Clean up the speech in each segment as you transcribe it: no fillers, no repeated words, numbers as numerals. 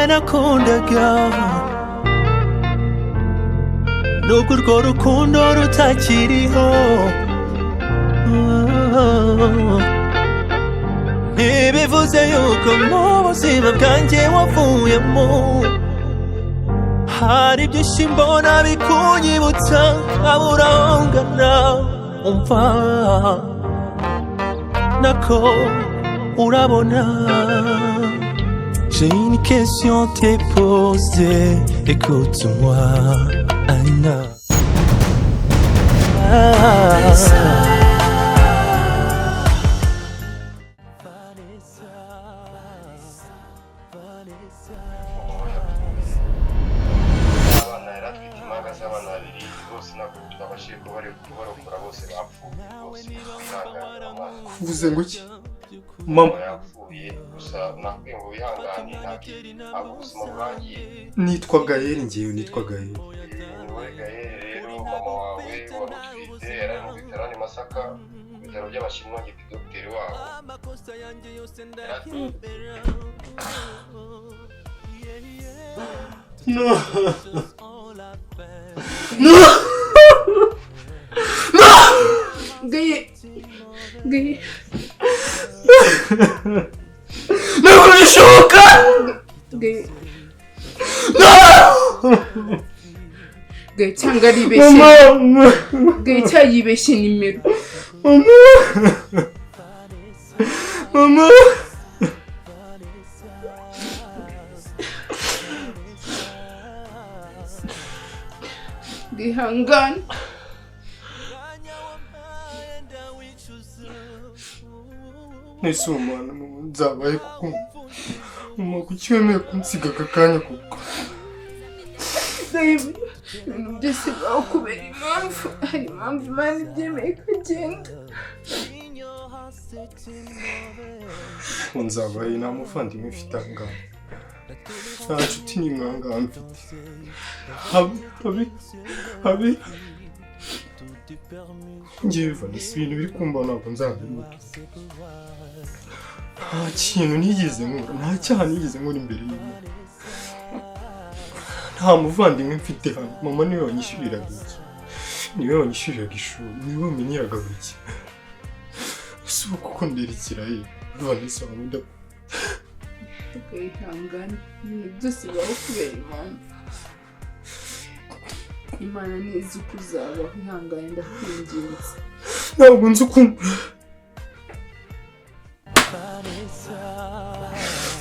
wowe nakundaga nubwo urwo rukundo rutakiriho ntibivuze yuko mu buzima bwanjye wavuyemo hari byinshi mbona bikunyibutsa nkabura aho ngana umva nako urabona. J'ai une question à te poser, écoute-moi, Anna. Vanessa. Abana yaratwite impanga z'abana babiri bose ntabwo twabashije kubarokora bose bapfuye bose kwihangana. Uvuze ngo iki? Mama yapfuye gusa nakwiye ngo wihangane ntabwo ubuzima burangiye. Nitwa Gael, ngiye nitwa Gael. Wowe Gael rero mama wawe warutwite yari mu bitaro ni Masaka ku bitaro by'abashinwa ngiye dogiteri wabo. No. No. No. Gael. Gael. Ntabwo bishoboka. Gael. No. Gael cyangwa aribeshye. Mama. Gael cyayibeshye nimero. Mama. Mama. Gihangana. Nese umwana nzabaye kuko mama kuki wemeye kunsiga aka kanya kuko Ibintu byose bibaho kubera impamvu. Hari impamvu Imana ibyemeye kugenda. nzabaye nta muvandimwe mfite aha ngaha, nta nshuti n'imwe aha ngaha mfite. Habe ngewe Vanessa, ibintu biri kumbaho ntabwo nzabiruka. Nta kintu nigeze nkora, nta cyaha nigeze nkora imbere y'Imana. Nta muvandimwe mfite hano. Mama niwe wanyishyuriraga iki, niwe wanyishyuriraga ishuri, niwe wamenyeraga buri kimwe. Ese ubu kuko nderekera he Vanessa wamunda? Gihangana. Ibintu byose bibaho kubera impamvu. Imana ntizi uko uzabaho. Ihangane ndakwinginze. Ntabwo nzi ukuntu.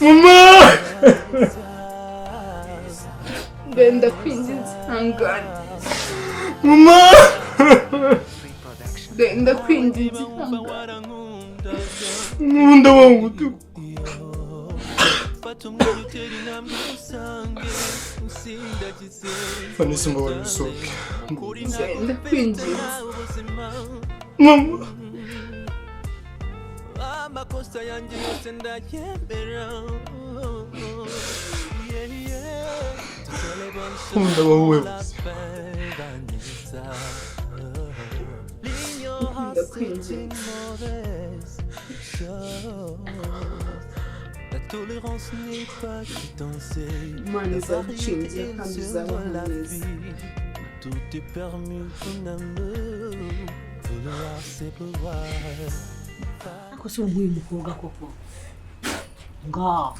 Mama! Ndakwinginze. Ihangane. Mama! Ndakwinginze. Ihangane. Nkunda wangu tu. Vanessa mbabarira usohoke. Ndakwinginze. Mama! Amakosa yanjye yose ndayemera. Nkunda wowe. Ndakwinginze. La tolérance n'est pas quittance. Imana izagucingira kandi uzabaho neza. Tout est permis ton amour. Vouloir c'est pouvoir. Ako si umuye umukobwa koko nga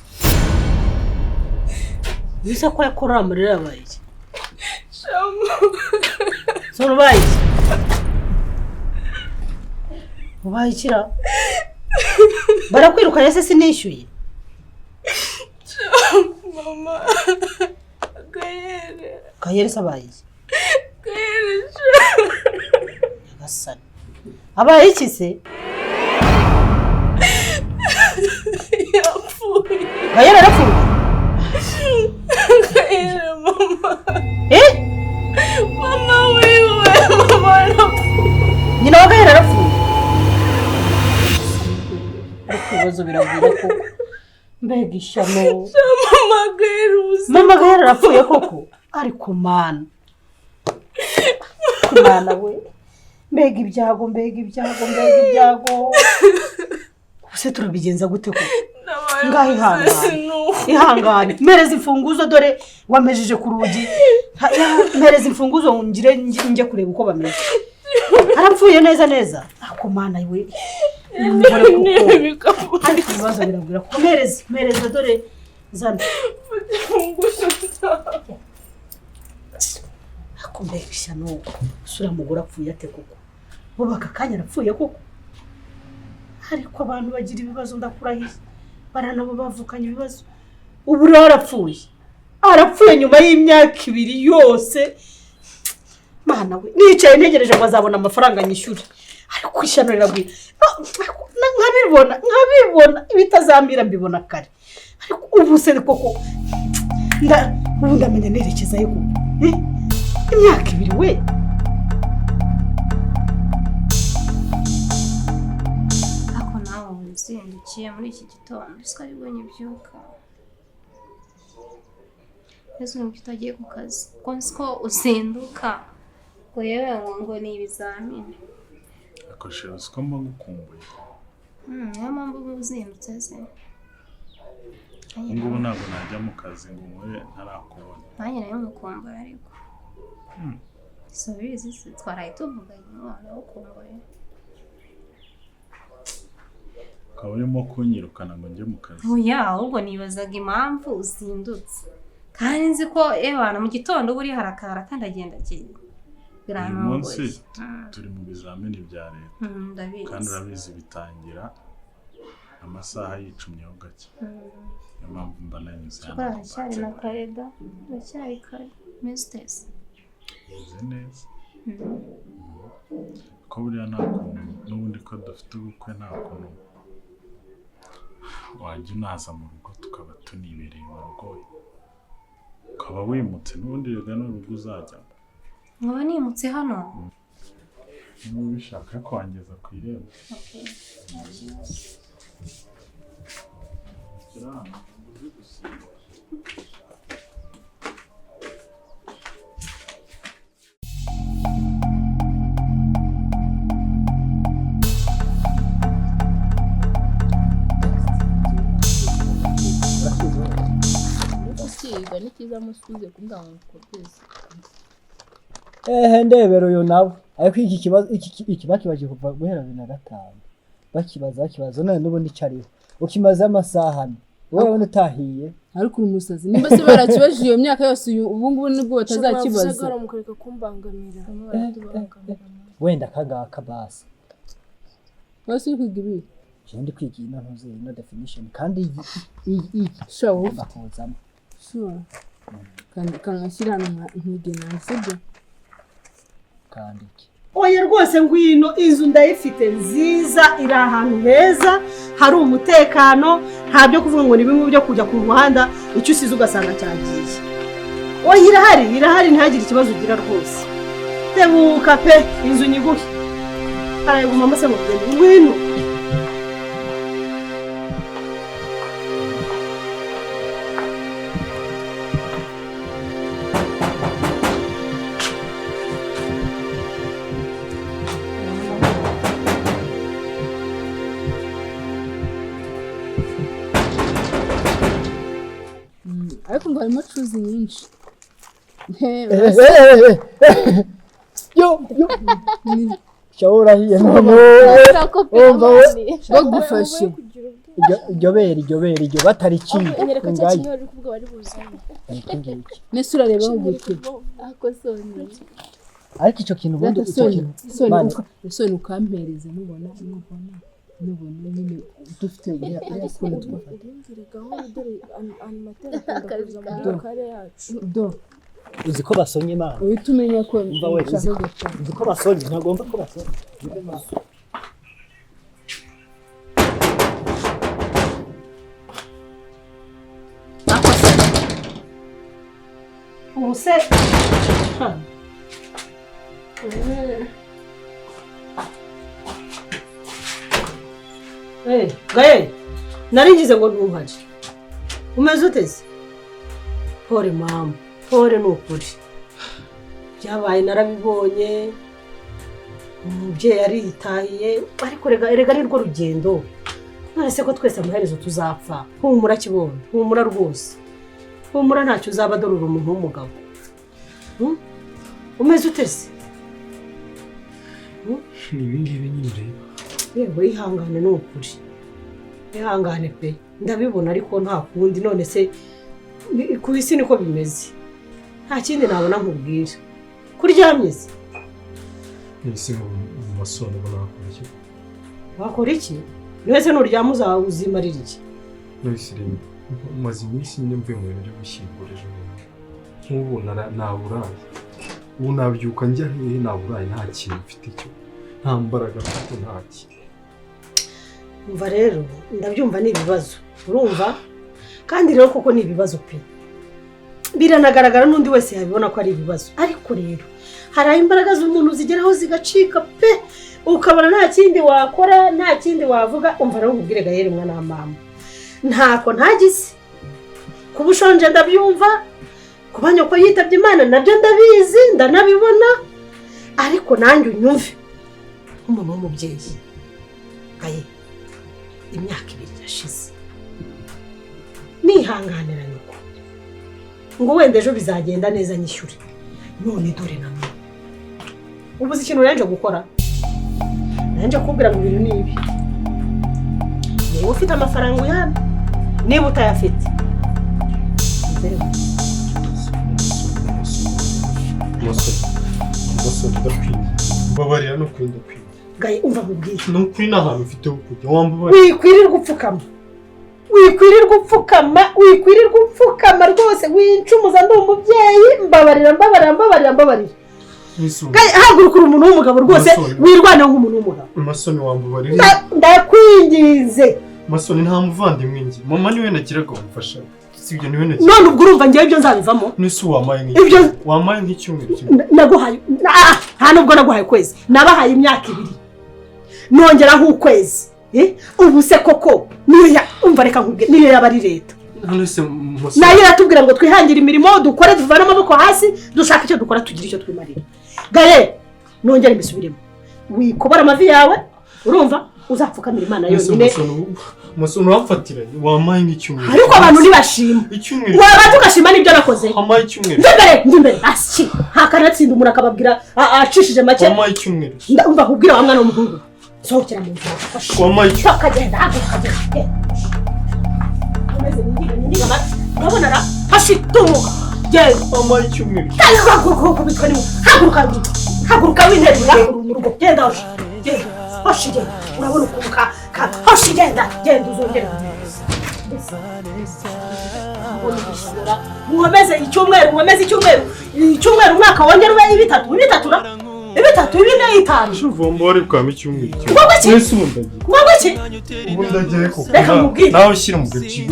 bisa ko yakora amarira yabaye iki? Solo bayi ubaye ikira barakwirukanye se sinishyuye. Mama. Gael sabaye Gael. Yagasana abaye iki se? Yapfuye. Gael arapfuye. Gael mama. Mama wewe mama arapfuye. Nyina wa Gael arapfuye. Ibibazo biragwira koko. Mbega ishyano. Mama Gael arapfuye koko. Ariko mana. Kumana we. Mbega ibyago. Ese turabigenza gute koko? Ngaho ihangana. ihangane mpereza imfunguzo dore wamejeje ku rugi mpereza imfunguzo ngire njye kureba uko bameze arapfuye neza ako mana we ariko ibibazo birabwira ko mpereza dore zana imfunguzo ako mbega nuko sura mugura apfuye ate koko bubaka kanya arapfuye koko ariko abantu bagira ibibazo ndakurahiye baranabo bavukanye ibibazo ubu arapfuye nyuma y'imyaka 2 yose mana we nicaye ntegereje ngo azabona amafaranga nyishyure ariko ishyano riragwira nkabibona ibitazamira mbibona kare ariko ubu se koko ubu ndamenya nerekezayo koko imyaka 2 we ako nawe nzindukiye muri iki gitondo siko ari bwo nyibyuka ese ngo utagiye ku kazi ko uzinduka ngo yewe ngo ni ibizamini akoresheje uko mba gukumbuye niyo mpamvu uba uzindutse se ngubu ntabwo najya mu kazi ngo nkore ntarakubona nanjye nayo mukumbura ariko so bizi se twaraye tuvuganye umwana ukumbuye ukaba urimo kunyirukana ngo njye mu kazi oya ahubwo nibazaga impamvu uzindutse kandi nzi ko ebana mu gitondo buri harakara kandi agenda agiye uyu munsi turi mu bizamini bya leta kandi urabizi bitangira amasaha yicumyeho gake niyo mpamvu mba nanyuze hano turacyari na kareda turacyari kare mistesi meze neza ko buriya nta kuntu n'ubundi ko dufite ubukwe nta kuntu wajya unaza mu rugo tukaba tunibereye mu rugo ukaba wimutse n'ubundi rega n'urugo uzajyamo nkaba nimutse hano niba ubishaka ko wangeza ku irembo Kiga nikiza musubize kumbanga ukokwezi. Ndebero yo nawe ariko iki kibazo iki bakibaje kuva guhera 2005 bakibaza none nubundi cyariho ukimaze amasaha wowe ubona utahiye Ariko umusazi nimba se barakibaje iyo myaka yose ubu ngubu nibwo batazakibaza shobora mukareka kumbangamira wenda kagaka basi basi kwiga ibi ndi kwigira ntuze no definition kandi shawo bakozamo sure kandi kanashyirana nkigena sibyo kandi oya rwose ngwino inzu ndayifite nziza iri ahantu heza hari umutekano nta byo kuvuga ngo ni bimwe byo kujya ku muhanda icyo usize ugasanga cyagiye oya irahari ntihagire ikibazo ugira rwose tebuka pe inzu nyiguhe arayiguma mase mu bwende ngwino ariko ngo harimo cuzi nyinshi yo shawura hiye none bagufashe iryo batari kinga ngayi nese urareba aho gute ariko icyo kintu ubundi soni ukampereza nubona nyine dufite ukuntu twafata uzi ko basonye imana uhita umenya ko umva wese uzi ko basonye ntagomba ko basonye ubuse Gael naringize ngo ntuhaje umeze uteze pore mama pore nukuri byabaye narabibonye umubyeyi yaritahiye ariko rega nirwo rugendo none se ko twese amaherezo tuzapfa humura kibondo humura rwose humura ntacyo uzaba dorura umuntu w'umugabo umeze utese ni ibingibi nyine ureba yewe ihangane ni ukuri ihangane pe ndabibona ariko nta kundi none se ku isi niko bimeze nta kindi nabona nkubwira kuryamye se nise mu masono bakora iki wakora iki nese nuryama uzimarira iki nise rero maze iminsi nyine mvuye mu bintu byo gushyingura ejo nk'ubu naburaye ubu nabyuka njya hehe naburaye nta kintu mfite cyo nta mbaraga mfite nta kintu umva rero ndabyumva ni ibibazo urumva kandi rero koko ni ibibazo pe biranagaragara n'undi wese yabibona ko ari ibibazo ariko rero hari imbaraga z'umuntu zigeraho zigacika pe ukabona nta kindi wakora nta kindi wavuga umva rero nkubwire Gael mwana wa mama ntako ntagize kuba ushonje ndabyumva kuba nyoko yitabye Imana nabyo ndabizi ndanabibona ariko nanjye unyumve nk'umuntu w'umubyeyi Gael imyaka 2 irashize nihanganira nyoko ngo wenda ejo bizagenda neza nyishyure none dore na mwe ubuze ikintu yaje gukora nanje kubwira ngo ibintu nibi niba ufite amafaranga uyana niba utayafite Musoni ndakwiye babarira no kwenda kwiye Gael umva mubwiye no kwina ahantu ufite ukujya wambubara wikwirirwa upfukama rwose wincumuza ndi umubyeyi mbabarira Gael haguruka umuntu w'umugabo rwose wirwana nk'umuntu w'umugabo Masoni wambubarira ndakwinginze Masoni nta muvandimwe ngi mama niwe nagiraga umfasha sibyo niwe nagira none ubwo urumva ngiye ibyo nzabivamo nese wamaye nk'icyumweru naguhaye nta nubwo naguhaye kwezi nabahaye imyaka 2 nongera nk'ukwezi ubu se koko niyo umva reka nkubwe niyo yaba ari leta nayo iratubwira ngo twihangire imirimo dukore tuvane amaboko hasi dushaka icyo dukora tugira icyo twimarira Gael nongera mbisubiremo wikobora amavi yawe urumva uzapfukamira Imana yonyine Masoni wamfatiranye wamaye nk'icyumweru ariko abantu nibashima icyumweru waba tugashima nibyo nakoze wamaye icyumweru ndimbere asi hakanatsinda umuntu akababwira acishije make wamaye icyumweru umva kubwira wa mwana w'umuhungu sohokera mu nzu wamaye icyumweru akagenda akagenda ameze nindiga mati urabona ra hashitumuka genda wamaye icyumweru haguruka winterura mu rugo genda hoshigenda urabona ukubuka hoshigenda genda uzongera nkomeze icyumweru umwaka wongera ube 3 4 5 shuvombo ari kwa micyumweru nese ubu ndagiye ko reka mubwire nawe ushyira mu gaci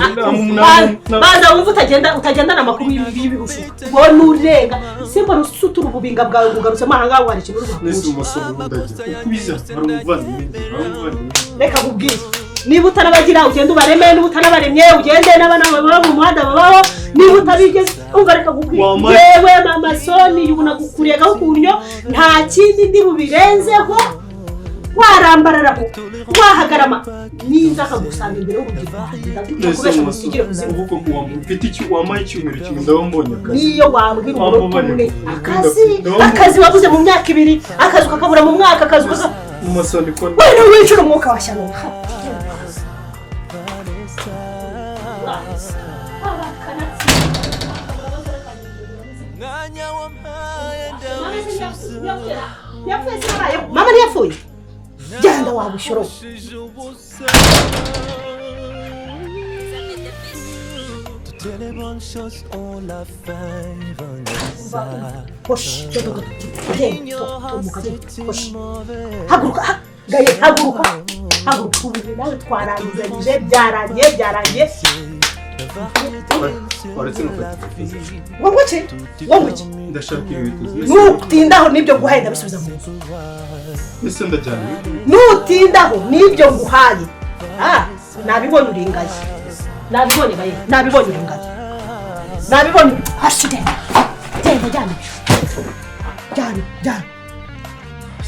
baza wumva utagendana amakuru y'ibirushu ngo nurenga simba rusutura ububinga bwawe bugarutse mahanga wari ikintu nese umusoro ndagiye kubiza hari umuvandimwe reka mubwire niba utanabagira ugenda ubareme niba utanabaremye ugende n'abana baba mu muhanda babaho niba utabigeze umva reka kubwira yewe mama Soni yunagukuriye gahukunyo nta kindi ndi bubirenzeho warambararaho wahagarama ninza akagusanga imbere wamaye icyumweru kimwe ndaba mbonye niyo wambwira umuntu umwe akazi wabuze mu myaka 2 akazi kakabura mu mwaka akazi Masoni ko wewe wicura umwuka washyano mama ntiyapfuye genda wabushoro haguruka Gael haguruka ubu nawe twarangizanyije byarangiye wowe ndashaka ibintu nutindaho nibyo guhaye ndabisubiza mu nzu ese ndajyana nutindaho nibyo nguhaye nabibonye uringaye nabibonye uringaye nabibonye hashire genda jyana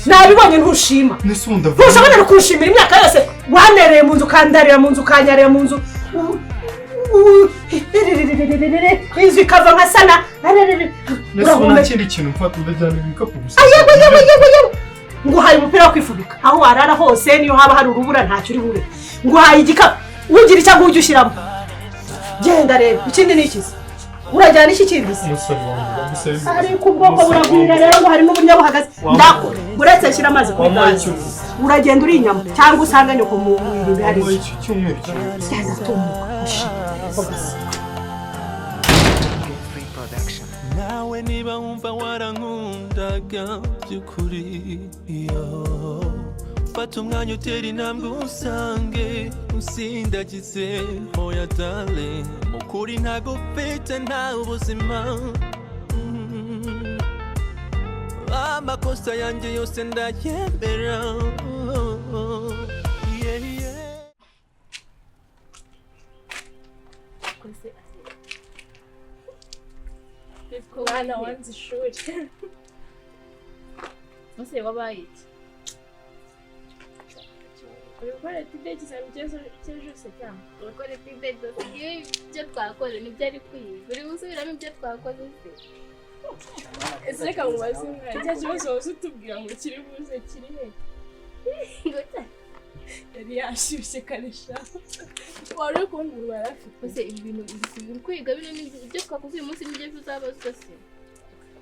nabibonye ntushima ntushobora no kushimira imyaka yose wanereye mu nzu kandarira mu nzu kanyarira mu nzu inzu ikava nka sana urabona kindi kintu mfata udajyana ibikapu gusa yewe nguhaye umupira wo kwifubika aho warara hose niyo haba hari urubura ntacyo uri bure nguhaye igikapu ugira icyo ngujya ushyiramo genda rero ikindi ni ikizi urajyana iki kindi se ariko ubwoko buragwira rero ngo hari n'ubunya buhagaze ndakora uretse nshyira amazi kuri gaze uragenda uri inyama cyangwa usanga nyoko mu wirinde hari iki cyumweru cyangwa tumuka nawe niba wumva warankundaga by'ukuri fata umwanya utera intambwe usange usindagize hoya dale mukuri ntago ufite nta ubuzima amakosa yanjye yose ndayemera mwana wanze ishuri ese wabaye iki urikora tide cyane cy'ejo se cyangwa urikora tide ibyo twakoze nibyo ari kwiga uri gusubiramo ibyo twakoze se ese reka mubaze umwana cya kibazo wabuze utubwira ngo kiri buze kiri he yari yashyushye karesha wari uri kubona umuntu yari afite ese ibi bintu uri kwiga bino ibyo twakoze uyu munsi nibyo tuzabazwa se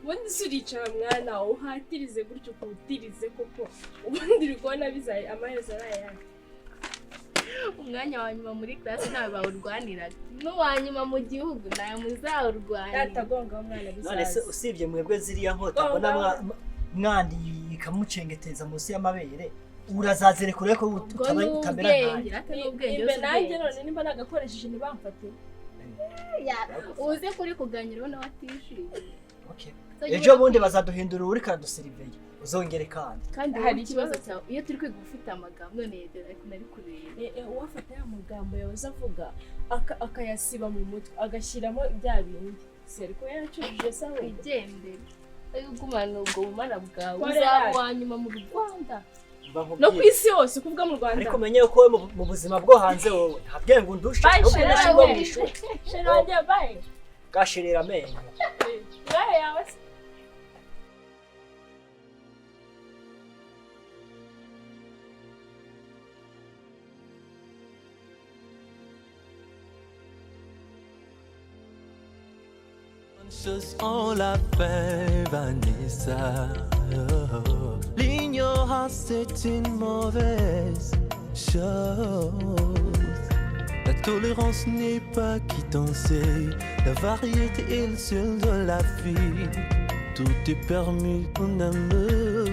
ubundi se uricara mwana uhatirize gutyo ukutirize koko ubundi uri kubona bizaye amaherezo ari ayandi umwanya wa nyuma muri classe nawe bawurwaniraga n'uwanyuma mu gihugu nawe muzawurwanira yatagonga umwana bizaye none se usibye mwebwe ziriya nkota mbona mwandi ikamucengeteza munsi y'amabere urazazere kure ko utamera imbe nanjye none nimba nagakoresheje ntibamfate uze kuri kuganira ubona watishimye ejo bundi bazaduhindura uri kaduseriveye uzongere kandi hari ikibazo cyawe iyo turi kwiga ufite amagambo none yedera ariko nari kureba uwafata ya magambo yawe avuga akayasiba mu mutwe agashyiramo bya bindi se ariko yaracujije sawa igendere ugumana ubwo bumara bwawe uzaba wanyuma mu Rwanda no ku isi yose kuvuga mu Rwanda ariko menye ko mu buzima bwo hanze wowe ntabwenge undusha no kunashirwa mu ishuri shenanje baye gashirira amenyo baye yawe Chose on l'a fait, Vanessa. L'ignorance c'est une mauvaise chose. La tolérance n'est pas qui t'enseigne. La variété est le seul de la vie. Tout est permis, mon amour.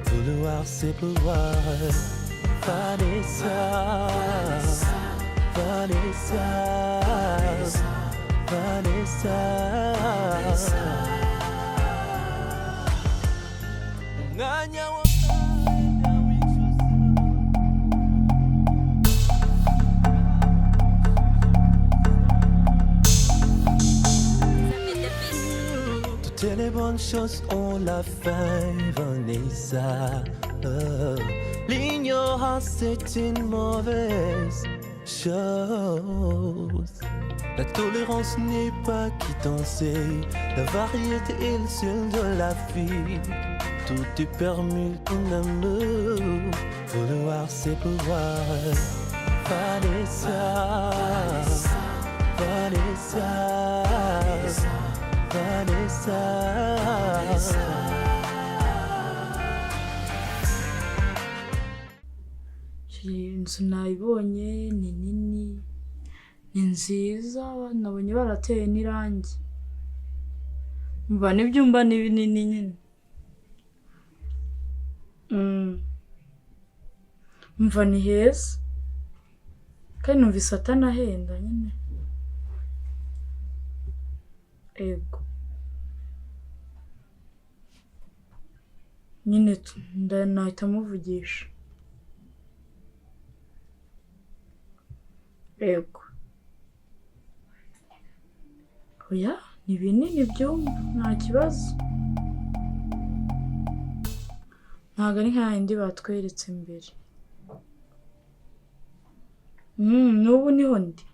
Vouloir c'est pouvoir. Vanessa, Vanessa, Vanessa. Toutes les bonnes choses ont la fin, Vanessa. L'ignorance c'est une mauvaise chose. La tolérance n'est pas qui t'enseigne. La variété est le seul de la vie. Tout est permis, mon amour. Vouloir c'est pouvoir. Vanessa, Vanessa, Vanessa. inzu nayibonye ni nini ni nziza nabonye barateye n'irangi mba n'ibyumba ni binini nyine mva ni heza kandi numvise atanahenda nyine ego nyine nahita muvugisha ego oya ni binini byumba nta kibazo ntabwo ari nka yindi batweretse mbere. N'ubu niho ndi.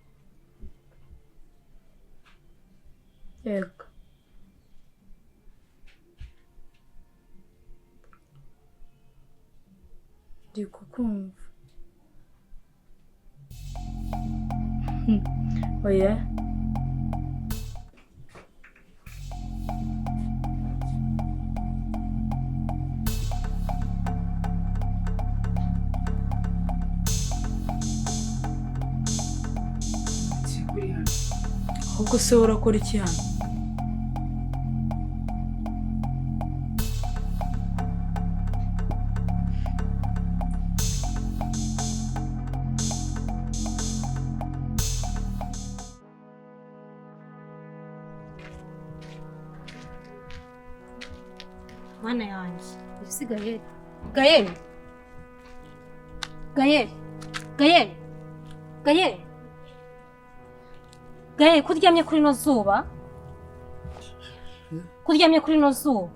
Yego. Ndi kukumva. Oya. Ahubwo se urakora iki hano? Mana yanjye usigaye Gael Gael Gael Gael Gael kuryamye kuri no zuba kuryamye kuri no zuba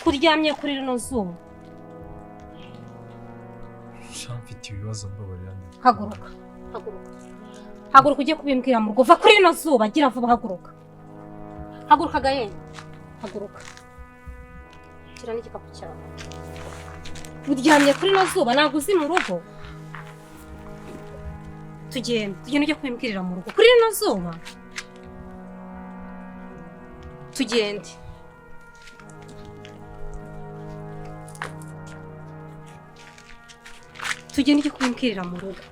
kuryamye kuri no zuba mfite ibibazo mbabarira. Haguruka haguruka ujye kubimbwira mu rugo va kuri no zuba gira vuba haguruka Gael haguruka kira n'igikapu cyawe uryamye kuri no zuba ntabwo uzi mu rugo tugende ujye kubimbwirira mu rugo kuri no zuba tugende ujye kubimbwirira mu rugo.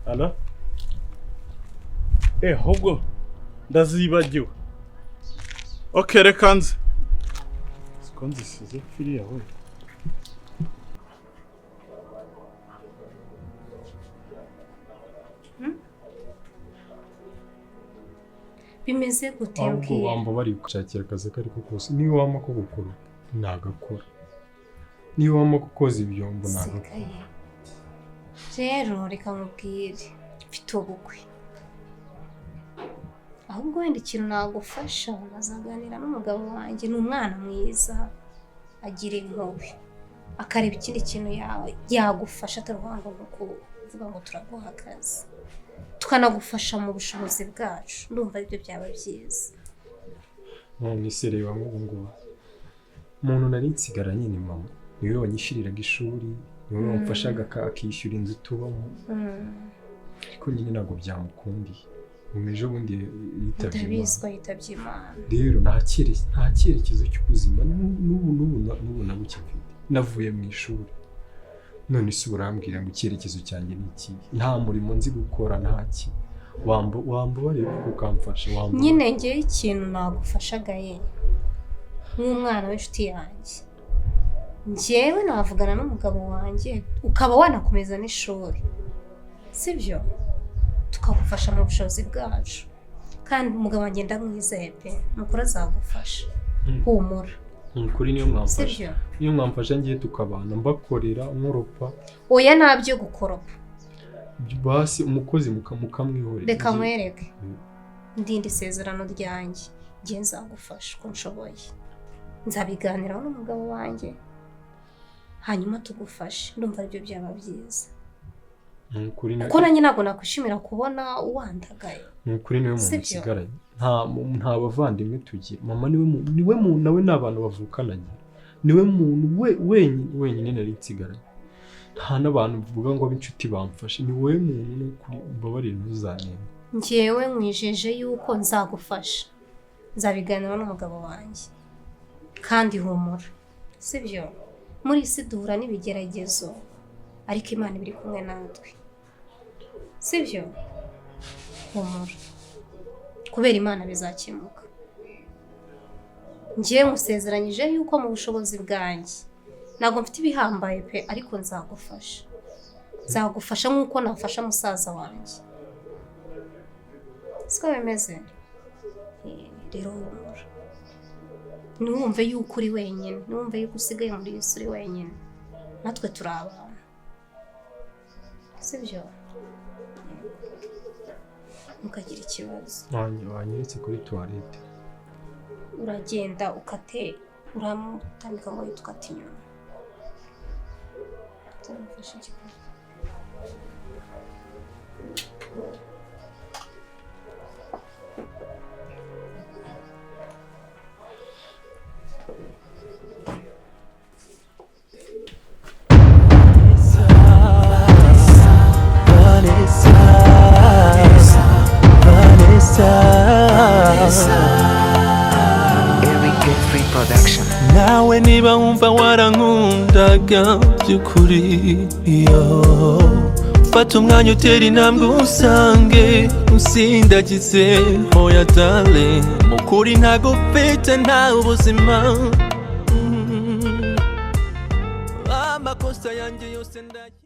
Alo? Ahubwo ndazibagiwe. Okay, reka nze. Siko nzisize firiya we. Bimeze gute ubwiye? Wamba bari gushakira akazi kariko kose. Niyo wama ko gukora nagakora. Niyo wama kukoza ibyombo nagakora. Rero reka mubwire mfite ubukwe. Ahubwo wenda ikintu nagufasha nazaganira n'umugabo wanjye ni umwana mwiza agira impuhwe akareba ikindi kintu yawe yagufasha ataruhanga ngo kuvuga ngo turaguha akazi tukanagufasha mu bushobozi bwacu ndumva ibyo byaba byiza. None se reba ngo umuntu nari nsigara nyine mama niwe wanyishiriraga ishuri niwe wamfashaga akishyura inzu tubamo ariko nyine ntabwo byamukundiye umeje bundi yitabye Imana. Rero nta cyerekezo cy'ubuzima n'ubu nabukifite navuye mu ishuri none se urambwira ngo icyerekezo cyanjye ni iki nta murimo nzi gukora ntaki wamba bareba ukamfasha wamba nyine ngewe ikintu nagufasha Gael nk'umwana w'inshuti yanjye njyewe navugana n'umugabo wanjye ukaba wanakomeza n'ishuri sibyo tukagufasha mu bushobozi bwacu kandi umugabo wanjye ndamwizeye pe mukuru azagufasha humura kuri niyo mwamfasha ngiye tukabana mbakorera nkoropa oya ntabyo gukoropa basi umukozi mukamwihorera reka mwereke ndindi sezerano ryanjye ngiye nzagufasha uko nshoboye nzabiganiraho n'umugabo wanjye hanyuma tugufashe ndumva aribyo byaba byiza kuko nanjye ntabwo nakwishimira kubona wandagaye kuri niwe muntu nsigaranye nta bavandimwe tugira mama niwe muntu nawe n'abantu bavukananye niwe muntu wenyine nari nsigaranye nta n'abantu bivuga ngo b'inshuti bamfashe niwe muntu kuri mbabarire ntuzanenge njyewe mwijeje yuko nzagufasha nzabiganira n'umugabo wanjye kandi humura sibyo muri isi duhura n'ibigeragezo ariko Imana ibiri kumwe natwe sibyo humura kubera Imana bizakemuka njyewe musezeranyije yuko mu bushobozi bwanjye ntabwo mfite ibihambaye pe ariko nzagufasha nk'uko nafasha musaza wanjye siko bimeze rero ntiwumve yuko uri wenyine ntiwumve yuko usigaye muri iyi si uri wenyine natwe turi abantu sibyo ntukagira ikibazo wanyeretse kuri tuwarete uragenda ukate uramutambika ngo uhite ukata inyuma utamufashe ikibazo nawe niba wumva warankundaga by'ukuri fata umwanya utera intambwe usange usindagize hoya darling mukuri ntago ufite nta ubuzima amakosa yanjye yose